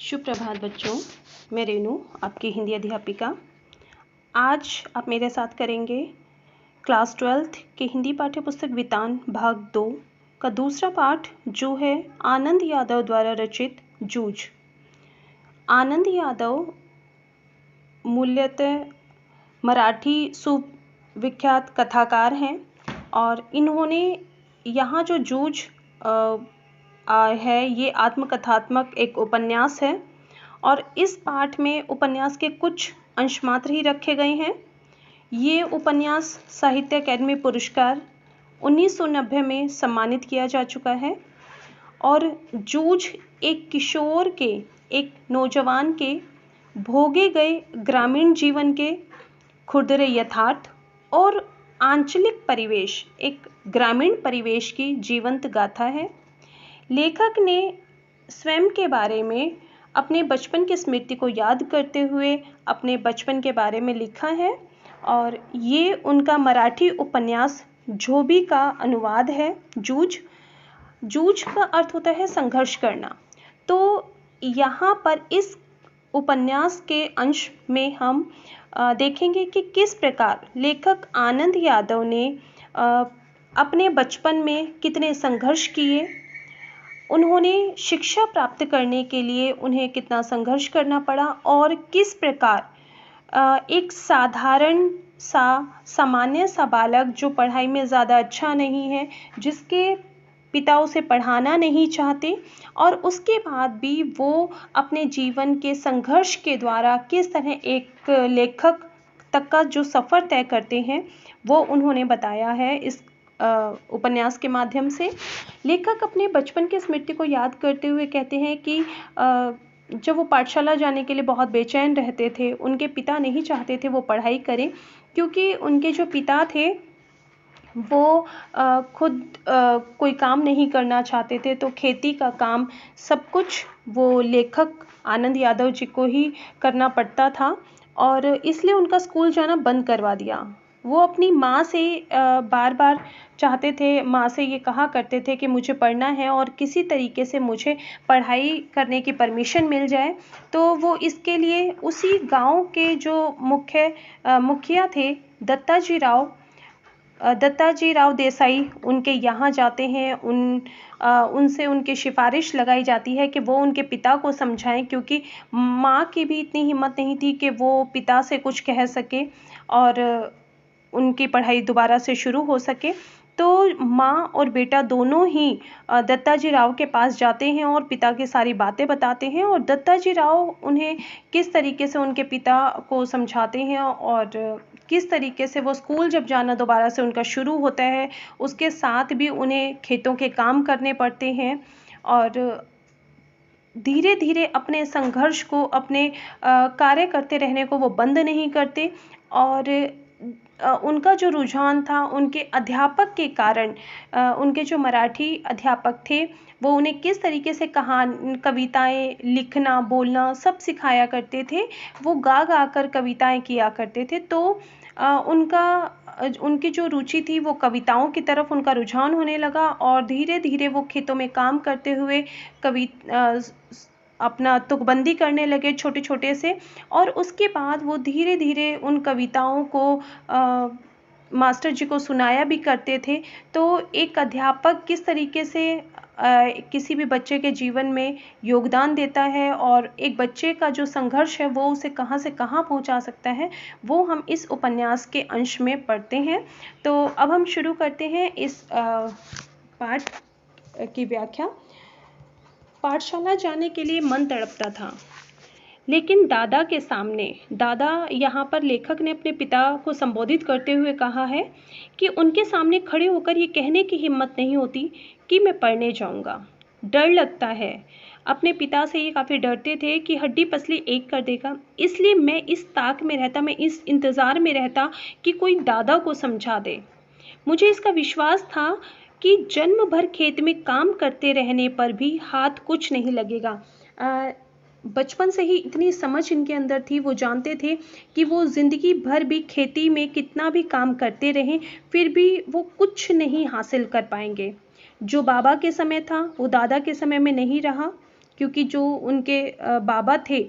शुभ प्रभात बच्चों, मैं रेनू आपकी हिंदी अध्यापिका। आज आप मेरे साथ करेंगे क्लास 12th की हिंदी पाठ्य पुस्तक वितान भाग 2 का दूसरा पाठ, जो है आनंद यादव द्वारा रचित जूझ। आनंद यादव मूलतः मराठी सुविख्यात कथाकार हैं और इन्होंने यहाँ जो जूझ है ये आत्मकथात्मक एक उपन्यास है और इस पाठ में उपन्यास के कुछ अंश मात्र ही रखे गए हैं। ये उपन्यास साहित्य अकादमी पुरस्कार 1990 में सम्मानित किया जा चुका है और जूझ एक किशोर के, एक नौजवान के भोगे गए ग्रामीण जीवन के खुरदरे यथार्थ और आंचलिक परिवेश, एक ग्रामीण परिवेश की जीवंत गाथा है। लेखक ने स्वयं के बारे में अपने बचपन की स्मृति को याद करते हुए अपने बचपन के बारे में लिखा है और ये उनका मराठी उपन्यास झोबी का अनुवाद है। जूझ का अर्थ होता है संघर्ष करना। तो यहाँ पर इस उपन्यास के अंश में हम देखेंगे कि किस प्रकार लेखक आनंद यादव ने अपने बचपन में कितने संघर्ष किए, उन्होंने शिक्षा प्राप्त करने के लिए उन्हें कितना संघर्ष करना पड़ा और किस प्रकार एक साधारण सा सामान्य सा बालक जो पढ़ाई में ज़्यादा अच्छा नहीं है, जिसके पिता उसे पढ़ाना नहीं चाहते और उसके बाद भी वो अपने जीवन के संघर्ष के द्वारा किस तरह एक लेखक तक का जो सफ़र तय करते हैं वो उन्होंने बताया है इस उपन्यास के माध्यम से। लेखक अपने बचपन की स्मृति को याद करते हुए कहते हैं कि जब वो पाठशाला जाने के लिए बहुत बेचैन रहते थे, उनके पिता नहीं चाहते थे वो पढ़ाई करें, क्योंकि उनके जो पिता थे वो खुद कोई काम नहीं करना चाहते थे, तो खेती का काम सब कुछ वो लेखक आनंद यादव जी को ही करना पड़ता था और इसलिए उनका स्कूल जाना बंद करवा दिया। वो अपनी माँ से बार बार चाहते थे, माँ से ये कहा करते थे कि मुझे पढ़ना है और किसी तरीके से मुझे पढ़ाई करने की परमिशन मिल जाए। तो वो इसके लिए उसी गांव के जो मुखिया थे दत्ताजी राव देसाई, उनके यहाँ जाते हैं। उनसे उनकी सिफारिश लगाई जाती है कि वो उनके पिता को समझाएं, क्योंकि माँ की भी इतनी हिम्मत नहीं थी कि वो पिता से कुछ कह सके और उनकी पढ़ाई दोबारा से शुरू हो सके। तो माँ और बेटा दोनों ही दत्ताजी राव के पास जाते हैं और पिता की सारी बातें बताते हैं और दत्ताजी राव उन्हें किस तरीके से उनके पिता को समझाते हैं और किस तरीके से वो स्कूल जब जाना दोबारा से उनका शुरू होता है, उसके साथ भी उन्हें खेतों के काम करने पड़ते हैं और धीरे धीरे अपने संघर्ष को, अपने कार्य करते रहने को वो बंद नहीं करते और उनका जो रुझान था उनके अध्यापक के कारण, उनके जो मराठी अध्यापक थे वो उन्हें किस तरीके से कविताएं लिखना, बोलना सब सिखाया करते थे। वो गा गा कर कविताएं किया करते थे। तो उनकी जो रुचि थी वो कविताओं की तरफ उनका रुझान होने लगा और धीरे धीरे वो खेतों में काम करते हुए अपना तुकबंदी करने लगे छोटे छोटे से, और उसके बाद वो धीरे धीरे उन कविताओं को मास्टर जी को सुनाया भी करते थे। तो एक अध्यापक किस तरीके से किसी भी बच्चे के जीवन में योगदान देता है और एक बच्चे का जो संघर्ष है वो उसे कहाँ से कहाँ पहुँचा सकता है, वो हम इस उपन्यास के अंश में पढ़ते हैं। तो अब हम शुरू करते हैं इस पाठ की व्याख्या। पाठशाला जाने के लिए मन तड़पता था, लेकिन दादा के सामने, दादा यहाँ पर लेखक ने अपने पिता को संबोधित करते हुए कहा है कि उनके सामने खड़े होकर ये कहने की हिम्मत नहीं होती कि मैं पढ़ने जाऊँगा। डर लगता है। अपने पिता से ये काफ़ी डरते थे कि हड्डी पसली एक कर देगा, इसलिए मैं इस ताक में रहता, मैं इस इंतज़ार में रहता कि कोई दादा को समझा दे। मुझे इसका विश्वास था कि जन्म भर खेत में काम करते रहने पर भी हाथ कुछ नहीं लगेगा। बचपन से ही इतनी समझ इनके अंदर थी, वो जानते थे कि वो ज़िंदगी भर भी खेती में कितना भी काम करते रहें फिर भी वो कुछ नहीं हासिल कर पाएंगे। जो बाबा के समय था वो दादा के समय में नहीं रहा, क्योंकि जो उनके बाबा थे,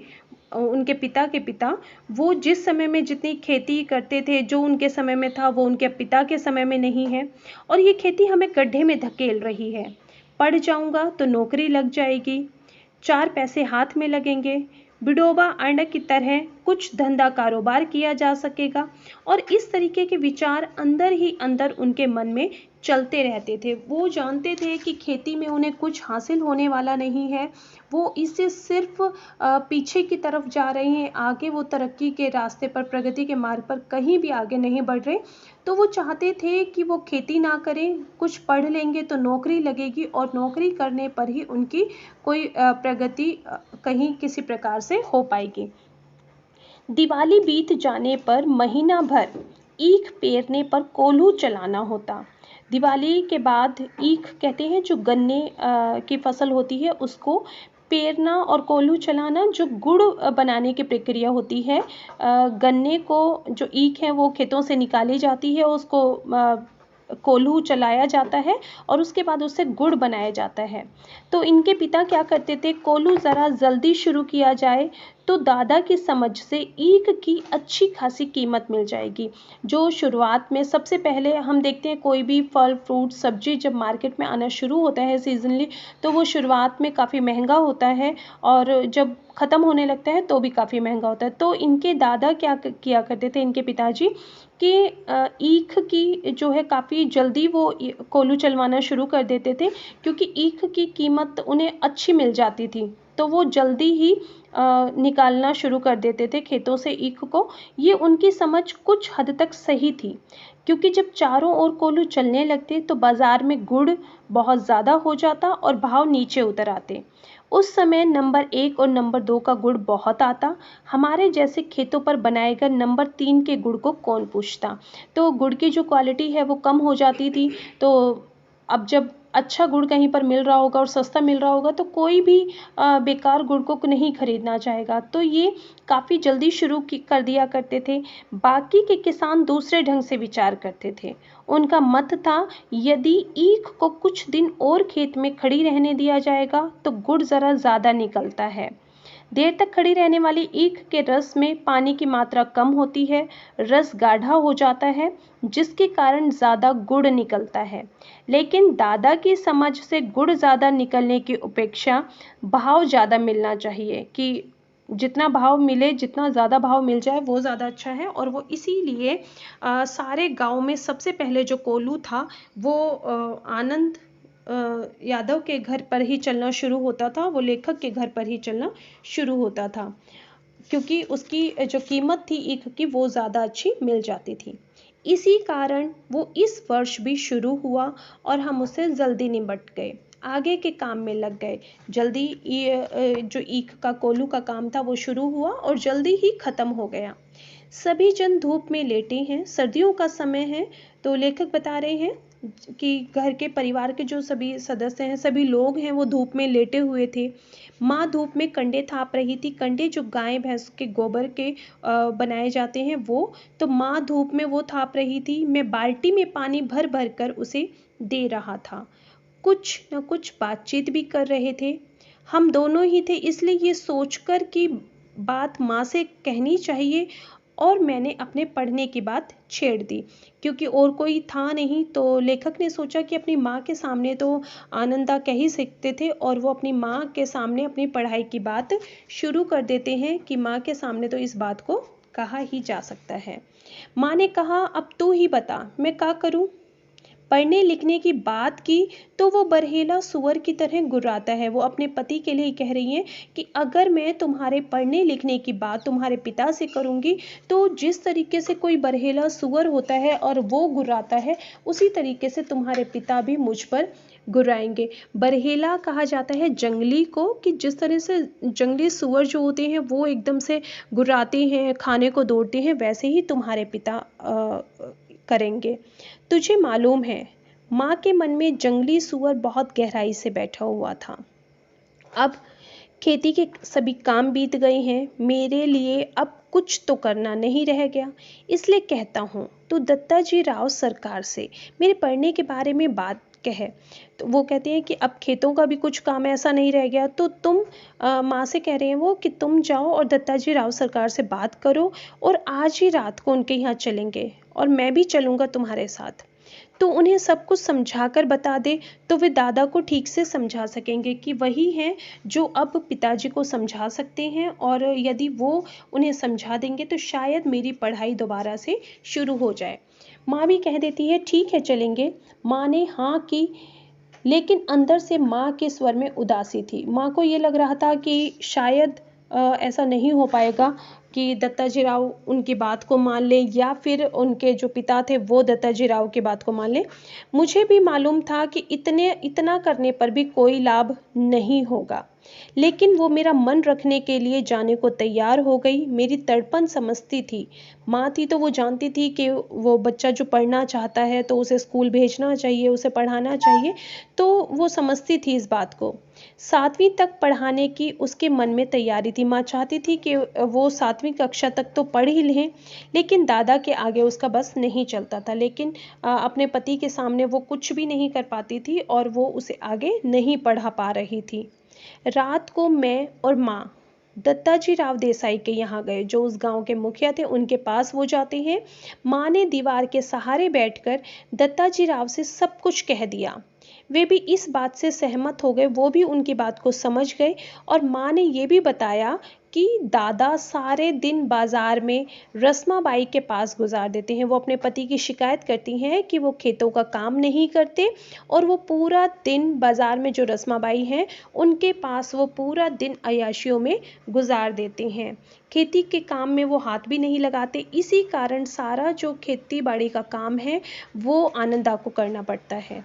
उनके पिता के पिता, वो जिस समय में जितनी खेती करते थे, जो उनके समय में था वो उनके पिता के समय में नहीं है। और ये खेती हमें गड्ढे में धकेल रही है। पढ़ जाऊंगा तो नौकरी लग जाएगी, 4 पैसे हाथ में लगेंगे, विडोबा अंडा की तरह कुछ धंधा कारोबार किया जा सकेगा। और इस तरीके के विचार अंदर ही अंदर उनके मन में चलते रहते थे। वो जानते थे कि खेती में उन्हें कुछ हासिल होने वाला नहीं है, वो इससे सिर्फ पीछे की तरफ जा रहे हैं, आगे वो तरक्की के रास्ते पर, प्रगति के मार्ग पर कहीं भी आगे नहीं बढ़ रहे। तो वो चाहते थे कि वो खेती ना करें, कुछ पढ़ लेंगे तो नौकरी लगेगी और नौकरी करने पर ही उनकी कोई प्रगति कहीं किसी प्रकार से हो पाएगी। दिवाली बीत जाने पर महीना भर ईख पेरने पर कोल्हू चलाना होता। दिवाली के बाद ईख कहते हैं, जो गन्ने की फसल होती है उसको पेरना और कोल्हू चलाना, जो गुड़ बनाने की प्रक्रिया होती है। गन्ने को जो ईख है वो खेतों से निकाली जाती है, उसको कोल्हू चलाया जाता है और उसके बाद उससे गुड़ बनाया जाता है। तो इनके पिता क्या करते थे, कोल्हू ज़रा जल्दी शुरू किया जाए तो दादा की समझ से ईख की अच्छी खासी कीमत मिल जाएगी। जो शुरुआत में सबसे पहले हम देखते हैं, कोई भी फल फ्रूट सब्जी जब मार्केट में आना शुरू होता है सीजनली, तो वो शुरुआत में काफ़ी महंगा होता है और जब ख़त्म होने लगता है तो भी काफ़ी महंगा होता है। तो इनके दादा क्या किया करते थे, इनके पिताजी, कि ईख की जो है काफ़ी जल्दी वो कोल्हू चलवाना शुरू कर देते थे, क्योंकि ईख की कीमत उन्हें अच्छी मिल जाती थी। तो वो जल्दी ही निकालना शुरू कर देते थे खेतों से ईख को। ये उनकी समझ कुछ हद तक सही थी, क्योंकि जब चारों ओर कोल्हू चलने लगते तो बाज़ार में गुड़ बहुत ज़्यादा हो जाता और भाव नीचे उतर आते। उस समय नंबर 1 और नंबर 2 का गुड़ बहुत आता। हमारे जैसे खेतों पर बनाए गए नंबर 3 के गुड़ को कौन पूछता। तो गुड़ की जो क्वालिटी है वो कम हो जाती थी। तो अब जब अच्छा गुड़ कहीं पर मिल रहा होगा और सस्ता मिल रहा होगा तो कोई भी बेकार गुड़ को नहीं खरीदना चाहेगा। तो ये काफ़ी जल्दी शुरू कर दिया करते थे। बाकी के किसान दूसरे ढंग से विचार करते थे। उनका मत था, यदि ईख को कुछ दिन और खेत में खड़ी रहने दिया जाएगा तो गुड़ ज़रा ज़्यादा निकलता है। देर तक खड़ी रहने वाली ईख के रस में पानी की मात्रा कम होती है, रस गाढ़ा हो जाता है, जिसके कारण ज़्यादा गुड़ निकलता है। लेकिन दादा की समझ से गुड़ ज़्यादा निकलने की अपेक्षा भाव ज़्यादा मिलना चाहिए, कि जितना भाव मिले, जितना ज़्यादा भाव मिल जाए वो ज़्यादा अच्छा है। और वो इसीलिए सारे गांव में सबसे पहले जो कोल्हू था वो आनंद यादव के घर पर ही चलना शुरू होता था, वो लेखक के घर पर ही चलना शुरू होता था, क्योंकि उसकी जो कीमत थी ईख की वो ज़्यादा अच्छी मिल जाती थी। इसी कारण वो इस वर्ष भी शुरू हुआ और हम उससे जल्दी निपट गए, आगे के काम में लग गए। जल्दी जो ईख का कोल्हू का काम था वो शुरू हुआ और जल्दी ही ख़त्म हो गया। सभी जन धूप में लेटे हैं, सर्दियों का समय है। तो लेखक बता रहे हैं कि घर के परिवार के जो सभी सदस्य हैं, सभी लोग हैं, वो धूप में लेटे हुए थे। माँ धूप में कंडे थाप रही थी। कंडे जो गाय भैंस के गोबर के बनाए जाते हैं वो। तो माँ धूप में वो थाप रही थी। मैं बाल्टी में पानी भर भर कर उसे दे रहा था। कुछ न कुछ बातचीत भी कर रहे थे। हम दोनों ही थे, इसलिए ये सोचकर कि बात माँ से कहनी चाहिए, और मैंने अपने पढ़ने की बात छेड़ दी, क्योंकि और कोई था नहीं। तो लेखक ने सोचा कि अपनी माँ के सामने तो आनंदा कह ही सकते थे, और वो अपनी माँ के सामने अपनी पढ़ाई की बात शुरू कर देते हैं कि माँ के सामने तो इस बात को कहा ही जा सकता है। माँ ने कहा, अब तू ही बता, मैं क्या करूँ। पढ़ने लिखने की बात की तो वो बरहेला सुअर की तरह गुर्राता है। वो अपने पति के लिए कह रही हैं कि अगर मैं तुम्हारे पढ़ने लिखने की बात तुम्हारे पिता से करूँगी तो जिस तरीके से कोई बरहेला सुअर होता है और वो गुर्राता है, उसी तरीके से तुम्हारे पिता भी मुझ पर गुर्राएंगे। बरहेला कहा जाता है जंगली को, कि जिस तरह से जंगली सुअर जो होते हैं वो एकदम से गुर्राते हैं, खाने को दौड़ते हैं, वैसे ही तुम्हारे पिता करेंगे। तुझे मालूम है, माँ के मन में जंगली सुअर बहुत गहराई से बैठा हुआ था। अब खेती के सभी काम बीत गए हैं, मेरे लिए अब कुछ तो करना नहीं रह गया। इसलिए कहता हूँ, तू दत्ताजी राव सरकार से मेरे पढ़ने के बारे में बात कहे। तो वो कहते हैं कि अब खेतों का भी कुछ काम ऐसा नहीं रह गया, तो तुम माँ से कह रहे हैं वो कि तुम जाओ और दत्ताजी राव सरकार से बात करो और आज ही रात को उनके यहाँ चलेंगे और मैं भी चलूँगा तुम्हारे साथ। तो उन्हें सब कुछ समझाकर बता दे तो वे दादा को ठीक से समझा सकेंगे कि वही हैं जो अब पिताजी को समझा सकते हैं, और यदि वो उन्हें समझा देंगे तो शायद मेरी पढ़ाई दोबारा से शुरू हो जाए। माँ भी कह देती है ठीक है चलेंगे। माँ ने हाँ की, लेकिन अंदर से माँ के स्वर में उदासी थी। माँ को ये लग रहा था कि शायद ऐसा नहीं हो पाएगा कि दत्ताजी राव उनकी बात को मान लें, या फिर उनके जो पिता थे वो दत्ताजी राव की बात को मान लें। मुझे भी मालूम था कि इतना करने पर भी कोई लाभ नहीं होगा, लेकिन वो मेरा मन रखने के लिए जाने को तैयार हो गई। मेरी तड़पन समझती थी। माँ थी तो वो जानती थी कि वो बच्चा जो पढ़ना चाहता है तो उसे स्कूल भेजना चाहिए, उसे पढ़ाना चाहिए, तो वो समझती थी इस बात को। 7वीं तक पढ़ाने की उसके मन में तैयारी थी। माँ चाहती थी कि वो 7वीं कक्षा तक तो पढ़ ही लें, लेकिन दादा के आगे उसका बस नहीं चलता था। लेकिन अपने पति के सामने वो कुछ भी नहीं कर पाती थी और वो उसे आगे नहीं पढ़ा पा रही थी। रात को मैं और माँ दत्ताजी राव देसाई के यहाँ गए, जो उस गांव के मुखिया थे। उनके पास वो जाते हैं। माँ ने दीवार के सहारे बैठकर दत्ताजी राव से सब कुछ कह दिया। वे भी इस बात से सहमत हो गए, वो भी उनकी बात को समझ गए। और माँ ने ये भी बताया कि दादा सारे दिन बाजार में रस्माबाई के पास गुजार देते हैं। वो अपने पति की शिकायत करती हैं कि वो खेतों का काम नहीं करते और वो पूरा दिन बाजार में जो रस्माबाई हैं उनके पास वो पूरा दिन अय्याशियों में गुजार देते हैं। खेती के काम में वो हाथ भी नहीं लगाते। इसी कारण सारा जो खेती बाड़ी का काम है वो आनंदा को करना पड़ता है।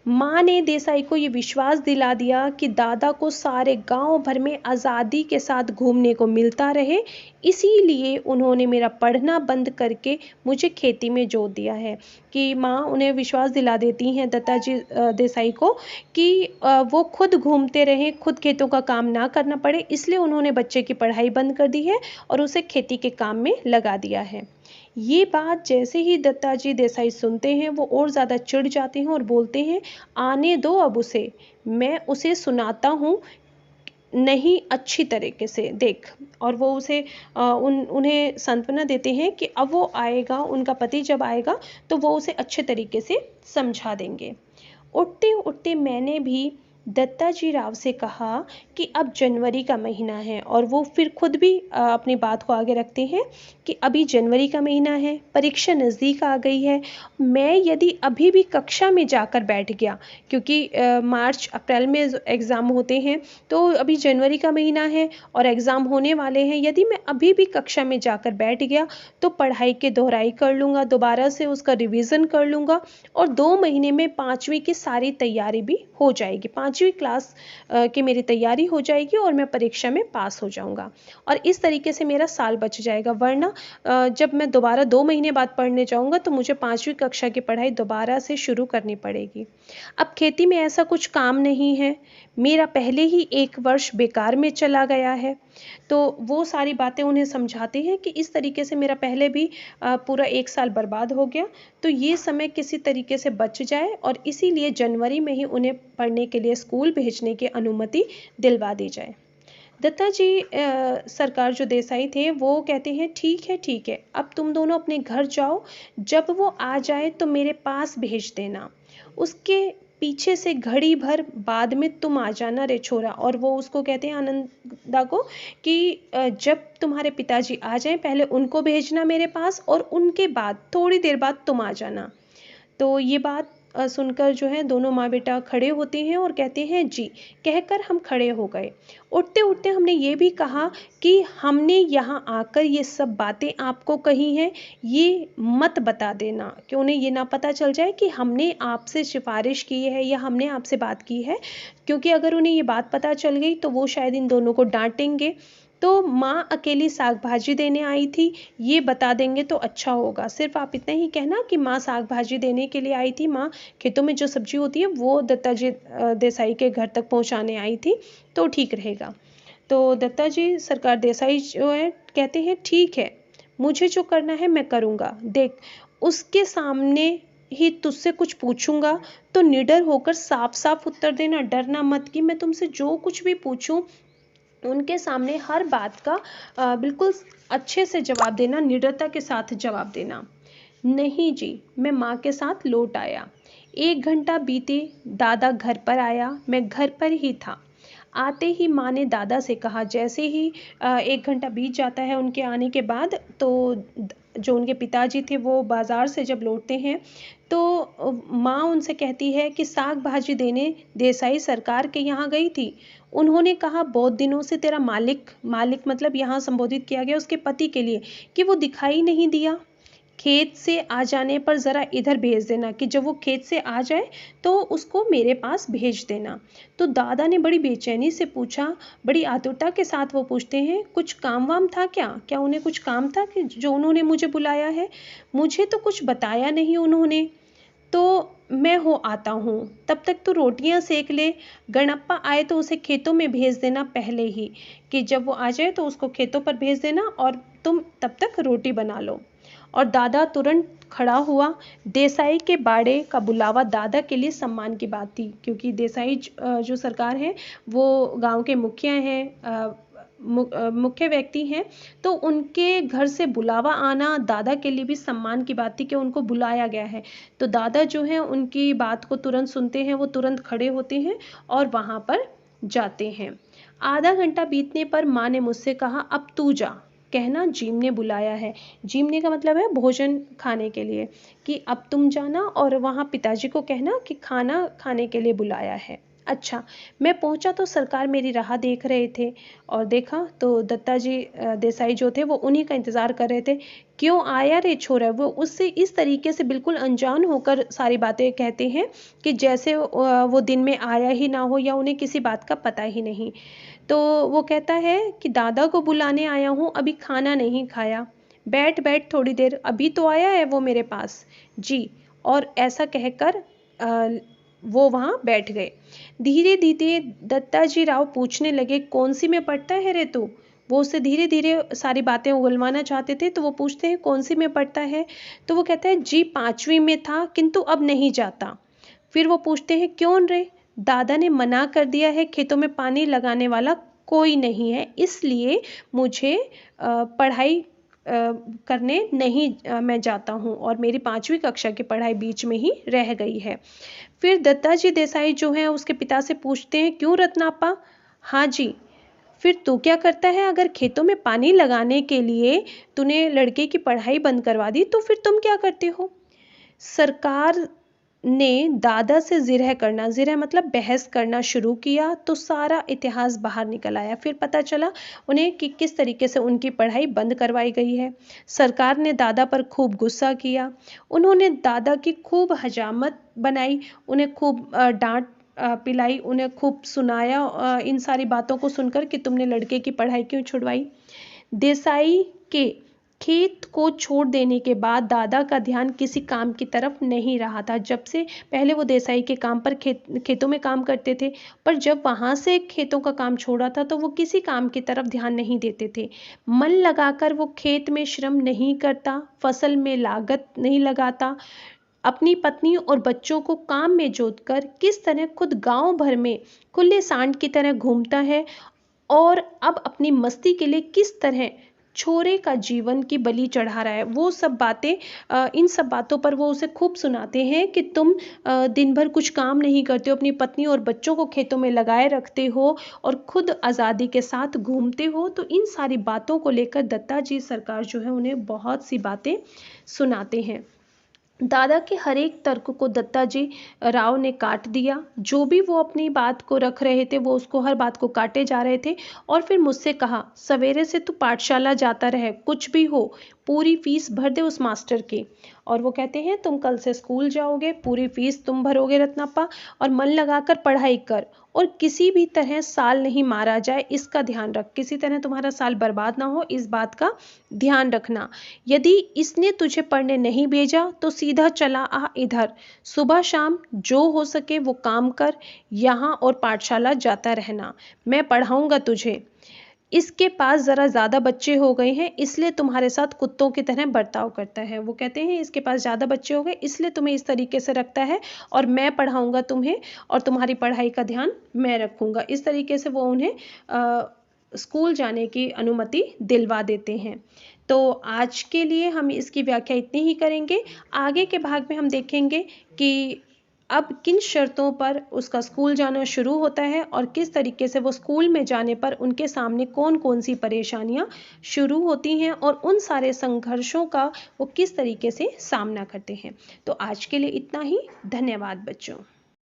माँ ने देसाई को ये विश्वास दिला दिया कि दादा को सारे गांव भर में आज़ादी के साथ घूमने को मिलता रहे, इसीलिए उन्होंने मेरा पढ़ना बंद करके मुझे खेती में जोत दिया है। कि माँ उन्हें विश्वास दिला देती हैं दत्ताजी देसाई को कि वो खुद घूमते रहें, खुद खेतों का काम ना करना पड़े, इसलिए उन्होंने बच्चे की पढ़ाई बंद कर दी है और उसे खेती के काम में लगा दिया है। ये बात जैसे ही दत्ताजी देसाई सुनते हैं वो और ज़्यादा चिढ़ जाते हैं और बोलते हैं आने दो अब उसे, मैं उसे सुनाता हूँ नहीं अच्छी तरीके से देख। और वो उसे उन्हें सांत्वना देते हैं कि अब वो आएगा, उनका पति जब आएगा तो वो उसे अच्छे तरीके से समझा देंगे। उठते उठते मैंने भी दत्ताजी राव से कहा कि अब जनवरी का महीना है, और वो फिर खुद भी अपनी बात को आगे रखते हैं कि अभी जनवरी का महीना है, परीक्षा नज़दीक आ गई है। मैं यदि अभी भी कक्षा में जाकर बैठ गया, क्योंकि मार्च अप्रैल में एग्ज़ाम होते हैं, तो अभी जनवरी का महीना है और एग्ज़ाम होने वाले हैं, यदि मैं अभी भी कक्षा में जाकर बैठ गया तो पढ़ाई के दोहराई कर लूँगा, दोबारा से उसका रिवीज़न कर लूँगा और 2 महीने में 5वीं की सारी तैयारी भी हो जाएगी। 5वीं क्लास की मेरी तैयारी हो जाएगी और मैं परीक्षा में पास हो जाऊँगा, और इस तरीके से मेरा साल बच जाएगा। वरना जब मैं दोबारा 2 महीने बाद पढ़ने जाऊँगा तो मुझे 5वीं कक्षा की पढ़ाई दोबारा से शुरू करनी पड़ेगी। अब खेती में ऐसा कुछ काम नहीं है, मेरा पहले ही 1 वर्ष बेकार में चला गया है। तो वो सारी बातें उन्हें समझाते हैं कि इस तरीके से मेरा पहले भी पूरा 1 साल बर्बाद हो गया, तो ये समय किसी तरीके से बच जाए और इसीलिए जनवरी में ही उन्हें पढ़ने के लिए स्कूल भेजने की अनुमति दिलवा दी जाए। दत्ताजी सरकार जो देसाई थे वो कहते हैं ठीक है, अब तुम दोनों अपने घर जाओ, जब वो आ जाए तो मेरे पास भेज देना, उसके पीछे से घड़ी भर बाद में तुम आ जाना रे छोरा। और वो उसको कहते हैं आनंदा को कि जब तुम्हारे पिताजी आ जाएं पहले उनको भेजना मेरे पास और उनके बाद थोड़ी देर बाद तुम आ जाना। तो ये बात सुनकर जो है दोनों माँ बेटा खड़े होते हैं और कहते हैं जी, कहकर हम खड़े हो गए। उठते उठते हमने ये भी कहा कि हमने यहाँ आकर ये सब बातें आपको कही हैं, ये मत बता देना कि उन्हें ये ना पता चल जाए कि हमने आपसे सिफारिश की है या हमने आपसे बात की है, क्योंकि अगर उन्हें ये बात पता चल गई तो वो शायद इन दोनों को डांटेंगे। तो माँ अकेली साग भाजी देने आई थी, ये बता देंगे तो अच्छा होगा। सिर्फ आप इतना ही कहना कि माँ साग भाजी देने के लिए आई थी, माँ खेतों में जो सब्जी होती है वो दत्ताजी देसाई के घर तक पहुँचाने आई थी, तो ठीक रहेगा। तो दत्ताजी सरकार देसाई जो है कहते हैं ठीक है, मुझे जो करना है मैं करूँगा। देख, उसके सामने ही तुझसे कुछ पूछूंगा तो निडर होकर साफ साफ उत्तर देना, डरना मत कि मैं तुमसे जो कुछ भी पूछूं उनके सामने हर बात का बिल्कुल अच्छे से जवाब देना, निडरता के साथ जवाब देना। नहीं जी, मैं माँ के साथ लौट आया। 1 घंटा बीते, दादा घर पर आया, मैं घर पर ही था। आते ही माँ ने दादा से कहा, जैसे ही 1 घंटा बीत जाता है उनके आने के बाद, तो जो उनके पिताजी थे वो बाज़ार से जब लौटते हैं तो माँ उनसे कहती है कि साग भाजी देने देसाई सरकार के यहाँ गई थी। उन्होंने कहा बहुत दिनों से तेरा मालिक, मालिक मतलब यहाँ संबोधित किया गया उसके पति के लिए, कि वो दिखाई नहीं दिया। खेत से आ जाने पर ज़रा इधर भेज देना, कि जब वो खेत से आ जाए तो उसको मेरे पास भेज देना। तो दादा ने बड़ी बेचैनी से पूछा, बड़ी आतुरता के साथ वो पूछते हैं, कुछ काम वाम था क्या? क्या उन्हें कुछ काम था कि जो उन्होंने मुझे बुलाया है? मुझे तो कुछ बताया नहीं उन्होंने। तो मैं हो आता हूँ, तब तक तो रोटियां सेक ले। गणप्पा आए तो उसे खेतों में भेज देना पहले ही, कि जब वो आ जाए तो उसको खेतों पर भेज देना और तुम तब तक रोटी बना लो। और दादा तुरंत खड़ा हुआ। देसाई के बाड़े का बुलावा दादा के लिए सम्मान की बात थी, क्योंकि देसाई जो सरकार है वो गांव के मुखिया हैं, मुख्य व्यक्ति हैं, तो उनके घर से बुलावा आना दादा के लिए भी सम्मान की बात थी कि उनको बुलाया गया है। तो दादा जो है उनकी बात को तुरंत सुनते हैं, वो तुरंत खड़े होते हैं और वहाँ पर जाते हैं। आधा घंटा बीतने पर माँ ने मुझसे कहा, अब तू जा, कहना जिम ने बुलाया है। जिमने का मतलब है भोजन खाने के लिए, कि अब तुम जाना और वहाँ पिताजी को कहना कि खाना खाने के लिए बुलाया है। अच्छा, मैं पहुंचा तो सरकार मेरी राह देख रहे थे, और देखा तो दत्ता जी देसाई जो थे वो उन्हीं का इंतज़ार कर रहे थे। क्यों आया रे छोरा? वो उससे इस तरीके से बिल्कुल अनजान होकर सारी बातें कहते हैं कि जैसे वो दिन में आया ही ना हो या उन्हें किसी बात का पता ही नहीं। तो वो कहता है कि दादा को बुलाने आया हूँ, अभी खाना नहीं खाया। बैठ बैठ थोड़ी देर, अभी तो आया है वो मेरे पास। जी। और ऐसा कहकर वो वहाँ बैठ गए। धीरे धीरे दत्ता जी राव पूछने लगे, कौन सी में पढ़ता है रे तू? वो उससे धीरे धीरे सारी बातें उगलवाना चाहते थे, तो वो पूछते हैं कौन सी में पढ़ता है? तो वो कहता है जी 5वीं में था, किंतु अब नहीं जाता। फिर वो पूछते हैं क्यों रे? दादा ने मना कर दिया है, खेतों में पानी लगाने वाला कोई नहीं है, इसलिए मुझे पढ़ाई करने नहीं मैं जाता हूँ, और मेरी 5वीं कक्षा की पढ़ाई बीच में ही रह गई है। फिर दत्ताजी देसाई जो हैं उसके पिता से पूछते हैं, क्यों रत्नापा? हाँ जी। फिर तू क्या करता है? अगर खेतों में पानी लगाने के लिए तूने लड़के की पढ़ाई बंद करवा दी तो फिर तुम क्या करते हो? सरकार ने दादा से जिरह करना, जिरह मतलब बहस करना शुरू किया, तो सारा इतिहास बाहर निकल आया। फिर पता चला उन्हें कि किस तरीके से उनकी पढ़ाई बंद करवाई गई है। सरकार ने दादा पर खूब गुस्सा किया, उन्होंने दादा की खूब हजामत बनाई, उन्हें खूब डांट पिलाई, उन्हें खूब सुनाया इन सारी बातों को सुनकर कि तुमने लड़के की पढ़ाई क्यों छुड़वाई। देसाई के खेत को छोड़ देने के बाद दादा का ध्यान किसी काम की तरफ नहीं रहा था। जब से पहले वो देसाई के काम पर खेतों में काम करते थे, पर जब वहाँ से खेतों का काम छोड़ा था तो वो किसी काम की तरफ ध्यान नहीं देते थे। मन लगाकर वो खेत में श्रम नहीं करता, फसल में लागत नहीं लगाता, अपनी पत्नी और बच्चों को काम में जोतकर किस तरह खुद गांव भर में खुले सांड की तरह घूमता है, और अब अपनी मस्ती के लिए किस तरह छोरे का जीवन की बलि चढ़ा रहा है। वो सब बातें इन सब बातों पर वो उसे खूब सुनाते हैं कि तुम दिन भर कुछ काम नहीं करते हो, अपनी पत्नी और बच्चों को खेतों में लगाए रखते हो और खुद आज़ादी के साथ घूमते हो। तो इन सारी बातों को लेकर दत्ता जी सरकार जो है उन्हें बहुत सी बातें सुनाते हैं। दादा के हर एक तर्क को दत्ता जी राव ने काट दिया। जो भी वो अपनी बात को रख रहे थे वो उसको हर बात को काटे जा रहे थे। और फिर मुझसे कहा, सवेरे से तू पाठशाला जाता रहे, कुछ भी हो पूरी फीस भर दे उस मास्टर की। और वो कहते हैं तुम कल से स्कूल जाओगे, पूरी फीस तुम भरोगे रत्नापा, और मन लगाकर पढ़ाई कर, और किसी भी तरह साल नहीं मारा जाए इसका ध्यान रख, किसी तरह तुम्हारा साल बर्बाद ना हो इस बात का ध्यान रखना। यदि इसने तुझे पढ़ने नहीं भेजा तो सीधा चला आ इधर, सुबह शाम जो हो सके वो काम कर, यहाँ और पाठशाला जाता रहना, मैं पढ़ाऊंगा तुझे। इसके पास ज़रा ज़्यादा बच्चे हो गए हैं इसलिए तुम्हारे साथ कुत्तों की तरह बर्ताव करता है। वो कहते हैं इसके पास ज़्यादा बच्चे हो गए इसलिए तुम्हें इस तरीके से रखता है और मैं पढ़ाऊँगा तुम्हें और तुम्हारी पढ़ाई का ध्यान मैं रखूँगा। इस तरीके से वो उन्हें स्कूल जाने की अनुमति दिलवा देते हैं। तो आज के लिए हम इसकी व्याख्या इतनी ही करेंगे। आगे के भाग में हम देखेंगे कि अब किन शर्तों पर उसका स्कूल जाना शुरू होता है और किस तरीके से वो स्कूल में जाने पर उनके सामने कौन-कौन सी परेशानियाँ शुरू होती हैं और उन सारे संघर्षों का वो किस तरीके से सामना करते हैं। तो आज के लिए इतना ही। धन्यवाद बच्चों।